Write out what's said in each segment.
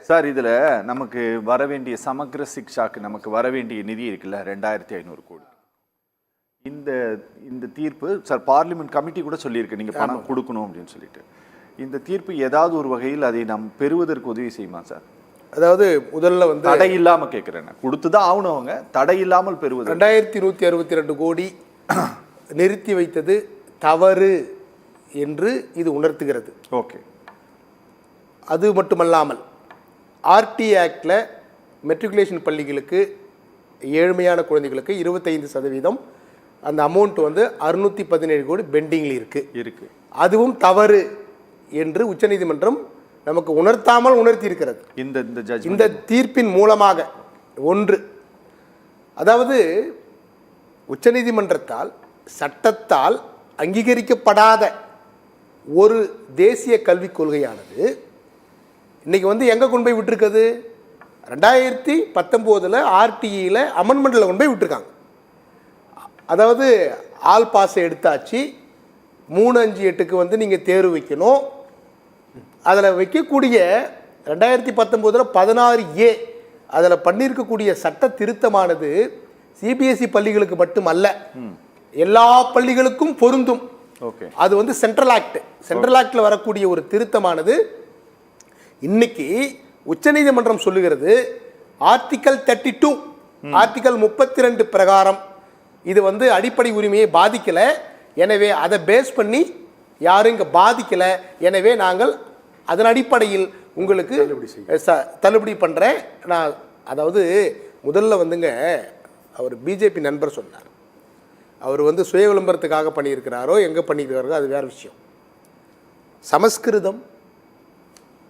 Sir இதுல நமக்கு வர வேண்டிய சமக்ர சிக்ஷாக்கு நமக்கு வர வேண்டிய நிதி இருக்குல்ல 2500 கோடி. இந்த இந்த தீர்ப்பு சார் பார்லிமெண்ட் கமிட்டி கூட சொல்லியிருக்கு நீங்க பணம் கொடுக்கணும் அப்படின்னு சொல்லிட்டு. இந்த தீர்ப்பு ஏதாவது ஒரு வகையில் அதை நாம் பெறுவதற்கு உதவி செய்யுமா சார்? அதாவது முதல்ல வந்து தடை இல்லாம கேட்கிறேன், கொடுத்துதான் ஆகணும், அவங்க தடை இல்லாமல் பெறுவது. 2162 கோடி நிறுத்தி வைத்தது தவறு என்று இது உணர்த்துகிறது. ஓகே. அது மட்டுமல்லாமல் ஆர்டி ஆக்டில் மெட்ரிகுலேஷன் பள்ளிகளுக்கு ஏழ்மையான குழந்தைகளுக்கு 25% அந்த அமௌண்ட் வந்து 617 கோடி பெண்டிங்கில் இருக்கு. அதுவும் தவறு என்று உச்சநீதிமன்றம் நமக்கு உணர்த்தாமல் உணர்த்தி இருக்கிறது. இந்த தீர்ப்பின் மூலமாக ஒன்று, அதாவது உச்சநீதிமன்றத்தால் சட்டத்தால் அங்கீகரிக்கப்படாத ஒரு தேசிய கல்விக் கொள்கையானது இன்னைக்கு வந்து எங்கே கொண்டு போய் விட்டுருக்குது? 2019 ஆர்டிஇயில் அமெண்ட்மெண்ட்டில் கொண்டு போய் விட்டுருக்காங்க. அதாவது ஆல் பாஸை எடுத்தாச்சு, 358க்கு வந்து நீங்கள் தேர்வு வைக்கணும். அதில் வைக்கக்கூடிய 2019 16A அதில் பண்ணியிருக்கக்கூடிய சட்ட திருத்தமானது சிபிஎஸ்இ பள்ளிகளுக்கு மட்டுமல்ல, எல்லா பள்ளிகளுக்கும் பொருந்தும். அது வந்து சென்ட்ரல் ஆக்டில் வரக்கூடிய ஒரு திருத்தமானது இன்னைக்கு உச்சநீதிமன்றம் சொல்லுகிறது ஆர்டிகல் 32 ஆர்டிகல் 32 பிரகாரம் இது வந்து அடிப்படை உரிமையை பாதிக்கல, எனவே அதை பேஸ் பண்ணி யாரும் இங்கே பாதிக்கல, எனவே நாங்கள் அதன் அடிப்படையில் உங்களுக்கு தள்ளுபடி பண்ணுறேன் நான். அதாவது முதல்ல வந்துங்க அவர் பிஜேபி நண்பர் சொன்னார், அவர் வந்து சுய விளம்பரத்துக்காக பண்ணியிருக்கிறாரோ எங்கே பண்ணியிருக்காரோ அது வேறு விஷயம். சமஸ்கிருதம்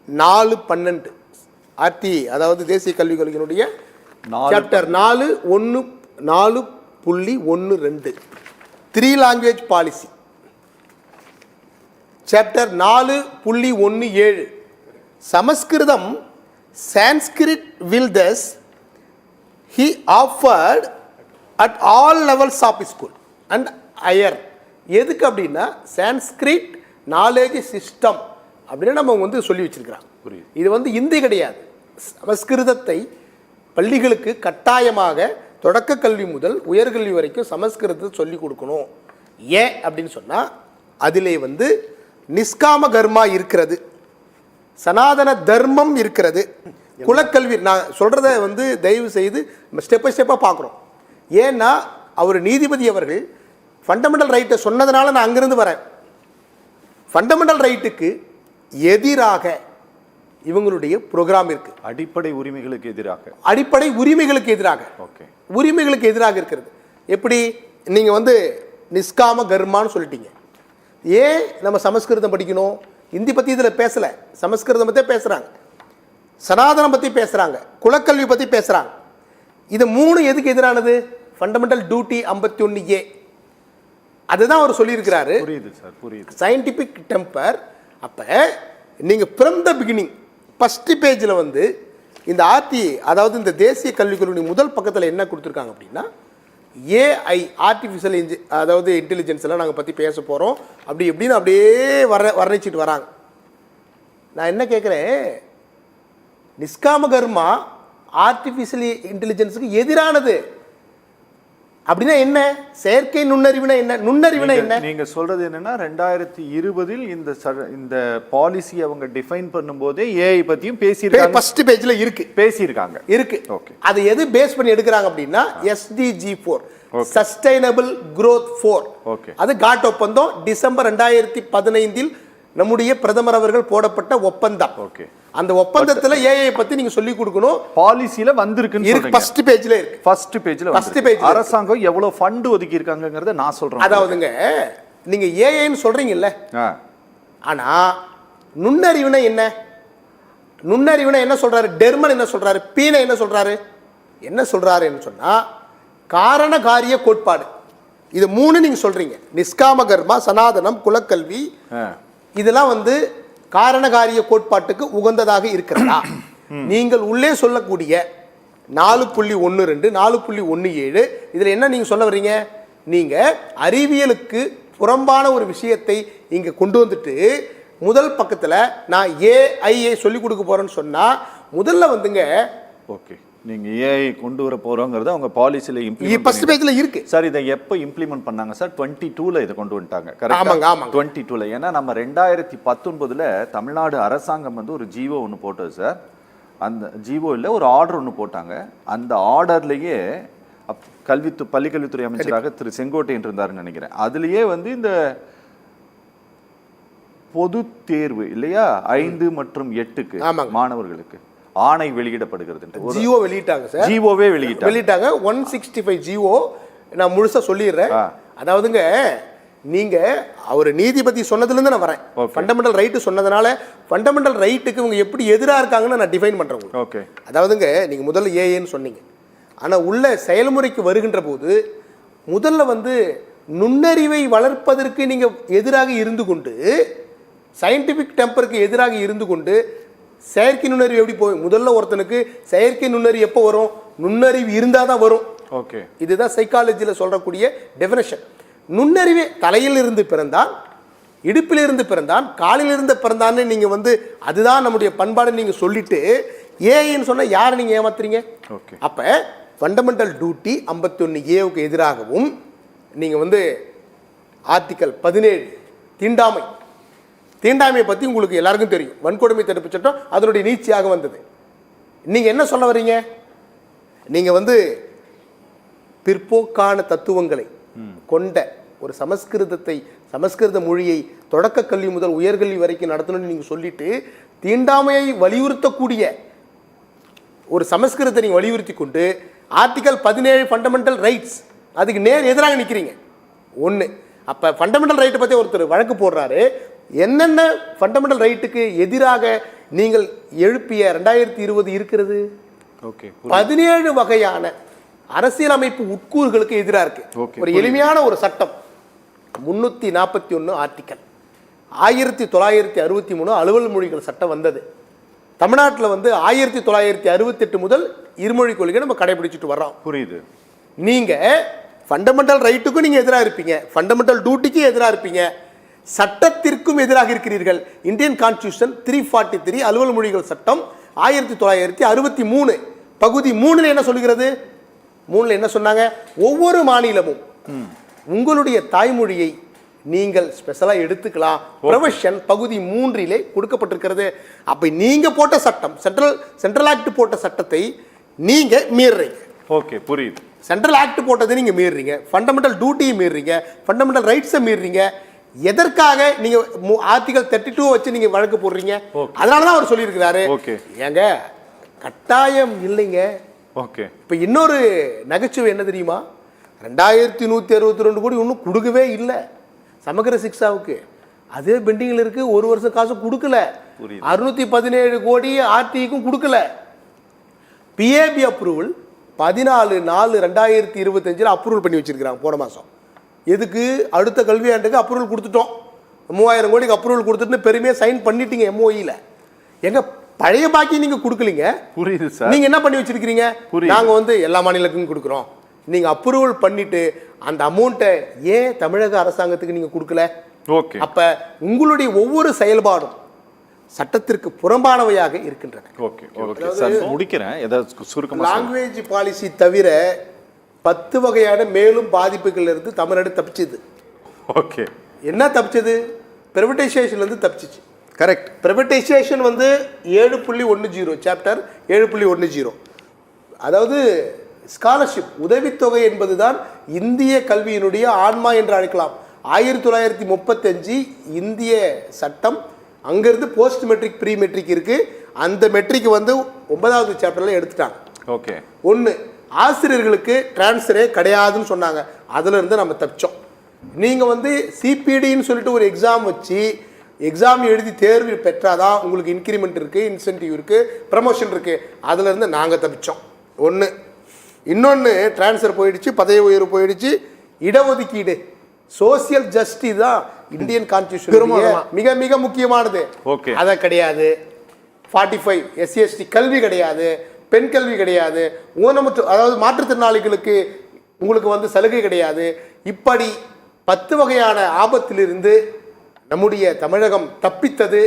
4/12 ஆர்டி, அதாவது தேசிய கல்விக் கொள்கையினுடைய chapter 4.12 3 language policy, chapter 4.17 Samskritam Sanskrit will thus he offered at all levels of school and higher. எதுக்கு அப்படின்னா சான்ஸ்கிரிட் நாலேஜ் சிஸ்டம் அப்படின்னு நம்ம வந்து சொல்லி வச்சிருக்கிறாங்க. இது வந்து இந்தி கிடையாது. சமஸ்கிருதத்தை பள்ளிகளுக்கு கட்டாயமாக தொடக்க கல்வி முதல் உயர்கல்வி வரைக்கும் சமஸ்கிருதத்தை சொல்லிக் கொடுக்கணும். ஏன் அப்படின்னு சொன்னால் அதிலே வந்து நிஷ்காம கர்மா இருக்கிறது, சனாதன தர்மம் இருக்கிறது, குலக்கல்வி. நான் சொல்கிறத வந்து தயவு செய்து ஸ்டெப் பை ஸ்டெப்பாக பார்க்குறோம். ஏன்னா அவர் நீதிபதி அவர்கள் ஃபண்டமெண்டல் ரைட்டை சொன்னதுனால நான் அங்கிருந்து வரேன். ஃபண்டமெண்டல் ரைட்டுக்கு எதிராக இவங்களுடைய ப்ரோக்ராம் இருக்கு. அடிப்படை உரிமைகளுக்கு எதிராக உரிமைகளுக்கு எதிராக இருக்கிறது. எப்படி நீங்கள் வந்து நிஷ்காம கர்மான்னு சொல்லிட்டீங்க. ஏன் நம்ம சமஸ்கிருதம் படிக்கணும்? இந்தி பற்றி இதில் பேசலை, சமஸ்கிருதம் பற்றி பேசுகிறாங்க, சனாதனம் பற்றி பேசுகிறாங்க, குலக்கல்வி பற்றி பேசுகிறாங்க. இது 3 எதுக்கு எதிரானது? Fundamental duty 51A. அதுதான் அவர் சொல்லியிருக்கிறாரு. Scientific temper. அப்போ நீங்கள் ஃப்ரம் த பிகினிங் ஃபஸ்ட்டு பேஜில் வந்து இந்த ஆர்டி, அதாவது இந்த தேசிய கல்விக் கொள்கை முதல் பக்கத்தில் என்ன கொடுத்துருக்காங்க அப்படின்னா ஏஐ ஆர்டிஃபிஷியல் அதாவது இன்டெலிஜென்ஸ் எல்லாம் நாங்கள் பற்றி பேச போகிறோம் அப்படி எப்படின்னு அப்படியே வர்ணிச்சிட்டு வராங்க. நான் என்ன கேட்குறேன், நிஷ்காம கர்மா ஆர்டிஃபிஷியல் இன்டெலிஜென்ஸுக்கு எதிரானது அப்படின்னா என்ன? செயற்கை நுண்ணறிவுனா என்ன? நுண்ணறிவுனா என்ன? நீங்க சொல்றது என்னன்னா 2020 இந்த பாலிசி அவங்க டிஃபைன் பண்ணும்போதே ஏஐ பத்தியும் பேசியிருக்காங்க. ஃபர்ஸ்ட் பேஜ்ல இருக்கு. ஓகே. அது எது பேஸ் பண்ணி எடுக்கிறாங்க அப்படின்னா SDG 4 சஸ்டைனபிள் growth 4. ஓகே. அது காட் ஒப்பந்தம் டிசம்பர் 2015 நம்முடைய பிரதமர் அவர்கள் போடப்பட்ட ஒப்பந்தம். ஓகே. அந்த ஒப்பந்தத்துல ஏஐ பத்தி நீங்க சொல்லி கொடுக்கணும். பாலிசில வந்திருக்குன்னு சொல்றீங்க. ஃபர்ஸ்ட் பேஜ்ல இருக்கு. அரசாங்கம் எவ்வளவு ஃபண்ட் ஒதுக்கி இருக்காங்கங்கறத நான் சொல்றேன். அதாவதுங்க நீங்க ஏஐன்னு சொல்றீங்கல்ல, ஆனா நுண்ணறிவுனா என்ன? நுண்ணறிவுனா என்ன சொல்றாரு? டெர்மன் என்ன சொல்றாரு? பீன என்ன சொல்றாருன்னு சொன்னா காரண காரிய கோட்பாடு. இது 3 நீங்க சொல்றீங்க. நிஷ்காம கர்மா, சனாதனம், குலக்கல்வி, இதெல்லாம் வந்து காரணகாரிய கோட்பாட்டுக்கு உகந்ததாக இருக்கிறதா? நீங்கள் உள்ளே சொல்லக்கூடிய 4.12 4.17 இதுல என்ன நீங்க சொல்ல வர்றீங்க? நீங்க அறிவியலுக்கு புறம்பான ஒரு விஷயத்தை இங்க கொண்டு வந்துட்டு முதல் பக்கத்தில் நான் ஏஐஏ சொல்லிக் கொடுக்க போகிறேன்னு சொன்னால் முதல்ல வந்துங்க ஓகே நீங்க ஏஐ கொண்டு வர போறோங்கிறது அவங்க பாலிசில இம்ப்ளிமெண்ட் ஃபர்ஸ்ட் பேஜில் இருக்கு சார். இதை எப்போ இம்ப்ளிமெண்ட் பண்ணாங்க சார்? 22ல இதை கொண்டு வந்துட்டாங்க. ஆமாங்க கரெக்டா? ஆமாங்க 22ல. ஏன்னா நம்ம 2019ல தமிழ்நாடு அரசாங்கம் வந்து ஒரு ஜிஓ ஒன்று போட்டது சார். அந்த ஜிஓவில் ஒரு ஆர்டர் ஒன்று போட்டாங்க. அந்த ஆர்டர்லேயே பள்ளிக்கல்வித்துறை அமைச்சராக திரு செங்கோட்டையன் இருந்தாருன்னு நினைக்கிறேன். அதுலேயே வந்து இந்த பொது தேர்வு இல்லையா 5 மற்றும் 8க்கு மாணவர்களுக்கு ஆணை வெளியிடப்படுகிறது. ஜிஓ வெளியிட்டாங்க சார். ஜிஓவே வெளியிட்டாங்க 165 ஜிஓ. நான் முழுசா சொல்லிடுறேன். அதாவதுங்க நீங்க அவர் நீதிபதி சொன்னதுலேருந்து நான் வரேன். ஃபண்டமெண்டல் ரைட்டு சொன்னதுனால ஃபண்டமெண்டல் ரைட்டுக்கு இவங்க எப்படி எதிராக இருக்காங்கன்னு நான் டிஃபைன் பண்றேன். ஓகே. அதாவதுங்க நீங்க முதல்ல ஏஏன்னு சொன்னீங்க. ஆனால் உள்ள செயல்முறைக்கு வருகின்ற போது முதல்ல வந்து நுண்ணறிவை வளர்ப்பதற்கு நீங்க எதிராக இருந்து கொண்டு சயின்டிஃபிக் டெம்பருக்கு எதிராக இருந்து கொண்டு செயற்கை நுண்ணறிவு எப்படி போய் முதல்ல ஒருத்தனுக்கு செயற்கை நுண்ணறிவு எப்போ வரும்? நுண்ணறிவு இருந்தால் தான் வரும். ஓகே. இதுதான் சைக்காலஜியில் சொல்றக்கூடிய டெஃபினேஷன். நுண்ணறிவு தலையில் இருந்து பிறந்தான், இடுப்பில் இருந்து பிறந்தான், காலில் இருந்து பிறந்தான்னு நீங்க வந்து அதுதான் நம்முடைய பண்பாடு நீங்க சொல்லிட்டு ஏன்னு சொன்னா யாரை நீங்க ஏமாத்துறீங்க? ஓகே. அப்ப ஃபண்டமெண்டல் டியூட்டி 51A எதிராகவும் நீங்க வந்து ஆர்டிகல் 17 தீண்டாமையை பற்றி உங்களுக்கு எல்லாருக்கும் தெரியும். வன்கொடுமை தடுப்பு சட்டம் அதனுடைய நீட்சியாக வந்தது. நீங்கள் என்ன சொல்ல வர்றீங்க? நீங்கள் வந்து பிற்போக்கான தத்துவங்களை கொண்ட ஒரு சமஸ்கிருத மொழியை தொடக்க கல்வி முதல் உயர்கல்வி வரைக்கும் நடத்தணும்னு நீங்கள் சொல்லிட்டு தீண்டாமையை வலியுறுத்தக்கூடிய ஒரு சமஸ்கிருதத்தை நீங்கள் வலியுறுத்தி கொண்டு ஆர்டிகல் 17 ஃபண்டமெண்டல் ரைட்ஸ் அதுக்கு நேர் எதிராக நிற்கிறீங்க. ஒன்று. அப்போ ஃபண்டமெண்டல் ரைட்டை பற்றி ஒருத்தர் வழக்கு போடுறாரு. என்னென்ன ஃபண்டமெண்டல் ரைட்டுக்கு எதிராக நீங்கள் எழுப்பிய 2020 இருக்கிறது? ஓகே. 17 வகையான அரசியலமைப்பு உட்கூறுகளுக்கு எதிராக இருக்கு. ஒரு எளிமையான ஒரு சட்டம் 341 ஆர்டிக்கல் 1963 அலுவல் மொழிகள் சட்டம் வந்தது. தமிழ்நாட்டில் வந்து 1968 முதல் இருமொழி கொள்கை நம்ம கடைபிடிச்சிட்டு வர்றோம். புரியுது. நீங்க ஃபண்டமெண்டல் ரைட்டுக்கும் நீங்க எதிராக இருப்பீங்க, ஃபண்டமெண்டல் டியூட்டிக்கும் எதிராக இருப்பீங்க, சட்டத்திற்கும் எதிராக இருக்கிறீர்கள். இந்தியன் கான்ஸ்டிடியூஷன் 343 அலுவல் மொழிகள் சட்டம் 1963 பகுதி 3 என்ன சொல்கிறது? 3 என்ன சொன்னாங்க? ஒவ்வொரு மாநிலமும் உங்களுடைய தாய்மொழியை நீங்கள் ஸ்பெஷலா எடுத்துக்கலாம். ப்ரொவிஷன் பகுதி 3 கொடுக்கப்பட்டிருக்கிறது. அப்ப நீங்க போட்ட சட்டம் சென்ட்ரல் ஆக்ட் போட்ட சட்டத்தை நீங்க மீறுறீங்க. ஓகே, புரியுது. சென்ட்ரல் ஆக்ட் போட்டதை நீங்க மீறுறீங்க, ஃபண்டமெண்டல் டியூட்டியை மீறுறீங்க, ஃபண்டமெண்டல் ரைட்ஸை மீறுறீங்க. எதற்காக நீங்க ஆர்டிகல் 32 வச்சு நீங்க வழக்கு போடுறீங்க? அதனாலதான் அவர் சொல்லியிருக்கிறாரு. ஏங்க கட்டாயம் இல்லைங்க. ஓகே. இப்ப இன்னொரு நகைச்சுவை என்ன தெரியுமா? 2162 கோடி ஒன்றும் கொடுக்கவே இல்லை சமகர சிக்ஷாவுக்கு. அதே பெண்டிங்கில் இருக்கு. ஒரு வருஷம் காசு கொடுக்கல. 617 கோடி ஆர்டிக்கும் கொடுக்கல. பிஏபி அப்ரூவல் 14/4/2025 அப்ரூவல் பண்ணி வச்சிருக்கிறாங்க போன மாதம். எதுக்கு? அடுத்த கல்வியாண்டுக்கு அப்ரூவல் கொடுத்துட்டோம். 3000 கோடிக்கு அப்ரூவல் கொடுத்துட்டு பெருமையாக சைன் பண்ணிட்டீங்க எம்ஓஇல. எங்க பழைய பாக்கி நீங்க கொடுக்கலீங்க. புரியுது சார். நீங்க என்ன பண்ணி வச்சிருக்கீங்க? நாங்க வந்து எல்லா மாநிலத்துக்கும் கொடுக்குறோம். நீங்க அப்ரூவல் பண்ணிட்டு அந்த அமௌண்ட்டை ஏன் தமிழக அரசாங்கத்துக்கு நீங்க கொடுக்கல? ஓகே. அப்ப உங்களுடைய ஒவ்வொரு செயல்பாடும் சட்டத்திற்கு புறம்பானவையாக இருக்கின்றன. ஓகே ஓகே சார், முடிக்கிறேன். ஏதாவது சுருக்கமா லாங்குவேஜ் பாலிசி தவிர 10 வகையான மேலும் பாதிப்புகள் இருந்து தமிழ்நாடு தப்பிச்சது. ஓகே. என்ன தப்பிச்சது? பிரைவேடைசேஷன்ல இருந்து தப்பிச்சிச்சு. கரெக்ட். பிரைவேடைசேஷன் வந்து 7.10 சாப்டர் 7.10. அதாவது ஸ்காலர்ஷிப் உதவித்தொகை என்பதுதான் இந்திய கல்வியினுடைய ஆன்மா என்று அழைக்கலாம். 1935 இந்திய சட்டம். அங்கிருந்து போஸ்ட் மெட்ரிக் ப்ரீ மெட்ரிக் இருக்கு. அந்த மெட்ரிக் வந்து 9வது சாப்டர்ல எடுத்துட்டாங்க. ஓகே. ஒன்று, ஆசிரியர்களுக்கு டிரான்ஸ்ஃபரே கிடையாதுன்னு சொன்னாங்க. அதுல இருந்து நம்ம தப்பிச்சோம். நீங்க வந்து சிபிடின்னு சொல்லிட்டு ஒரு எக்ஸாம் வச்சு எக்ஸாம் எழுதி தேர்வு பெற்றாதான் உங்களுக்கு இன்க்ரிமெண்ட் இருக்கு, இன்சென்டிவ் இருக்கு, ப்ரமோஷன் இருக்கு. அதுல இருந்து நாங்க தப்பிச்சோம். ஒன்று. இன்னொன்று, டிரான்ஸ்ஃபர் போயிடுச்சு, பதவி உயர்வு போயிடுச்சு, இடஒதுக்கீடு சோசியல் ஜஸ்டிஸ் தான் இந்தியன் கான்ஸ்டிடியூஷன் மிக மிக முக்கியமானது. அதை கிடையாது. 45 SC/ST கல்வி கிடையாது, பெண் கல்வி கிடையாது, ஊனமுற்ற அதாவது மாற்றுத்திறனாளிகளுக்கு உங்களுக்கு வந்து சலுகை கிடையாது. இப்படி 10 வகையான ஆபத்திலிருந்து நம்முடைய தமிழகம் தப்பித்தது.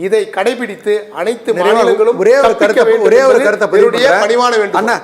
இதை கடைபிடித்து அனைத்து நிறைவாக மாநிலங்களும் ஒரே ஒரு தப்பிக்க கருத்தை வேண்டும் ஒரே ஒரு என்பது கருத்தை பதிவு என்னுடைய பண்றேன். பணிவான வேண்டுகோள். அண்ணா